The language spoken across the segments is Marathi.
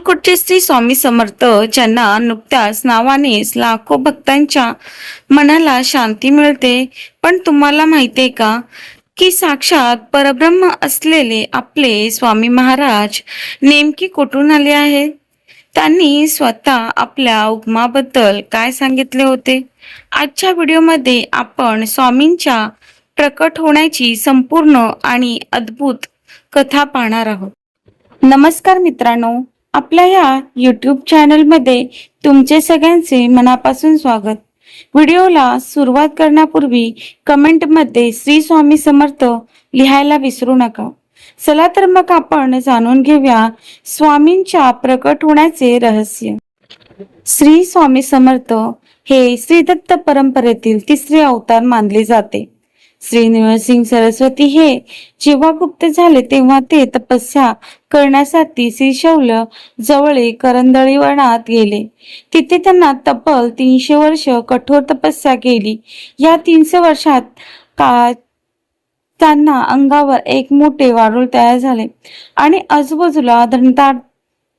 अक्कलकोटचे श्री स्वामी समर्थ, ज्यांना नुकत्याच नावानेच लाखो भक्तांच्या मनाला शांती मिळते, पण तुम्हाला माहितीये का की साक्षात परब्रह्म असलेले आपले स्वामी महाराज नेमकी कुठून आले आहेत? त्यांनी स्वतः आपल्या उगमाबद्दल काय सांगितले होते? आजच्या व्हिडिओमध्ये आपण स्वामींच्या प्रकट होण्याची संपूर्ण आणि अद्भुत कथा पाहणार आहोत. नमस्कार मित्रांनो, आपल्या या यूट्यूब चॅनलमध्ये तुमचे सगळ्यांचे मनापासून स्वागत. व्हिडिओला सुरुवात करण्यापूर्वी कमेंटमध्ये श्री स्वामी समर्थ लिहायला विसरू नका. चला तर मग आपण जाणून घेऊया स्वामींच्या प्रकट होण्याचे रहस्य. श्री स्वामी समर्थ हे श्री दत्त परंपरेतील तिसरे अवतार मानले जाते. श्री नृसिंह सरस्वती हे जेव्हा गुप्त झाले तेव्हा ते तपस्या करण्यासाठी श्रीशैल जवळ करंदळी वनात गेले. तिथे त्यांना तब्बल 300 वर्ष कठोर तपस्या केली. या 300 वर्षात त्यांना अंगावर एक मोठे वारुळ तयार झाले आणि आजूबाजूला घनदाट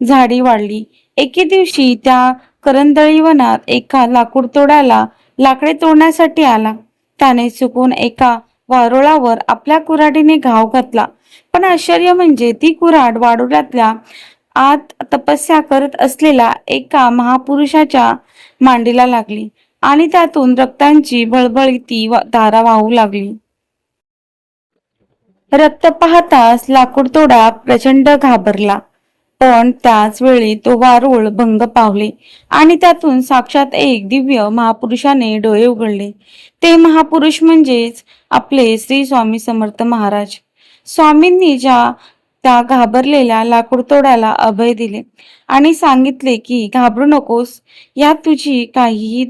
झाडी वाढली. एके दिवशी त्या करंदळी वनात एका लाकूड तोडाला लाकडे तोडण्यासाठी आला. त्याने चुकून एका वारुळावर आपल्या कुऱ्हाडीने घाव घातला, पण आश्चर्य म्हणजे ती कुऱ्हाड वारुळातल्या आत तपस्या करत असलेल्या एका महापुरुषाच्या मांडीला लागली आणि त्यातून रक्ताची बळबळती धारा वाहू लागली. रक्त पाहताच लाकूड तोडा प्रचंड घाबरला, पण त्याच वेळी तो वारुळ भंग पावले आणि त्यातून साक्षात एक दिव्य महापुरुषाने डोळे उघडले. ते महापुरुष म्हणजेच आपले श्री स्वामी समर्थ महाराज. स्वामींनी त्या घाबरलेल्या लाकूड तोडाला अभय दिले आणि सांगितले की घाबरू नकोस, यात तुझी काहीही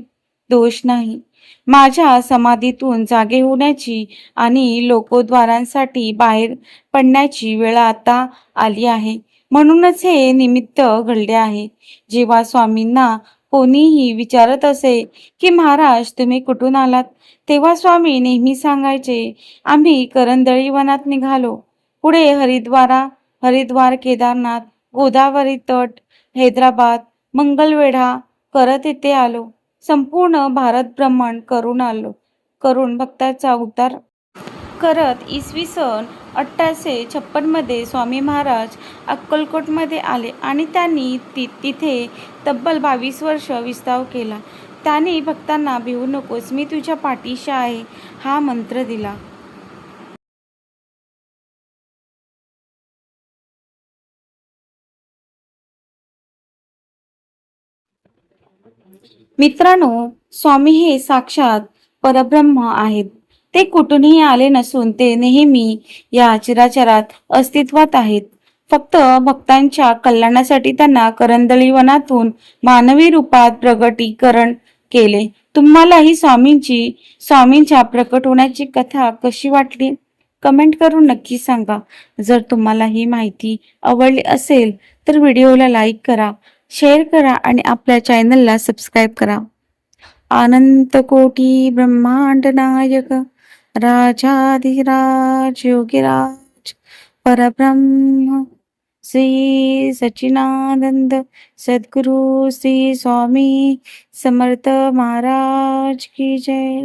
दोष नाही. माझ्या समाधीतून जागे होण्याची आणि लोकोद्वारांसाठी बाहेर पडण्याची वेळ आता आली आहे, म्हणूनच हे निमित्त घडले आहे. जेव्हा स्वामींना कोणीही विचारत असे की महाराज तुम्ही कुठून आलात, तेव्हा स्वामी नेहमी सांगायचे, आम्ही करंदळी वनात निघालो. पुढे हरिद्वार, केदारनाथ, गोदावरी तट, हैदराबाद, मंगलवेढा करत येथे आलो. संपूर्ण भारत भ्रमण करून भक्ताचा उद्धार करत इसवी सन 1856 मध्ये स्वामी महाराज अक्कलकोटमध्ये आले आणि त्यांनी तिथे तब्बल 22 वर्ष विस्तार केला. त्यांनी भक्तांना भिवू नकोस, मी तुझ्या पाठीशी आहे हा मंत्र दिला. मित्रांनो, स्वामी हे साक्षात परब्रह्म आहेत. ते कुठूनही आले नसून ते नेहमी या चिराचरात अस्तित्वात आहेत. फक्त भक्तांच्या कल्याणासाठी त्यांना करंदळी वनातून मानवी रूपात प्रगटीकरण केले. तुम्हालाही स्वामींच्या प्रकट होण्याची कथा कशी वाटली? कमेंट करून नक्की सांगा. जर तुम्हाला ही माहिती आवडली असेल तर व्हिडिओला लाईक करा, शेअर करा आणि आपल्या चॅनलला सबस्क्राईब करा. अनंत कोटी ब्रह्मांड नायक राजाधिराज योगीराज परब्रह्म श्री सच्चिदानंद सद्गुरु श्री स्वामी समर्थ महाराज की जय.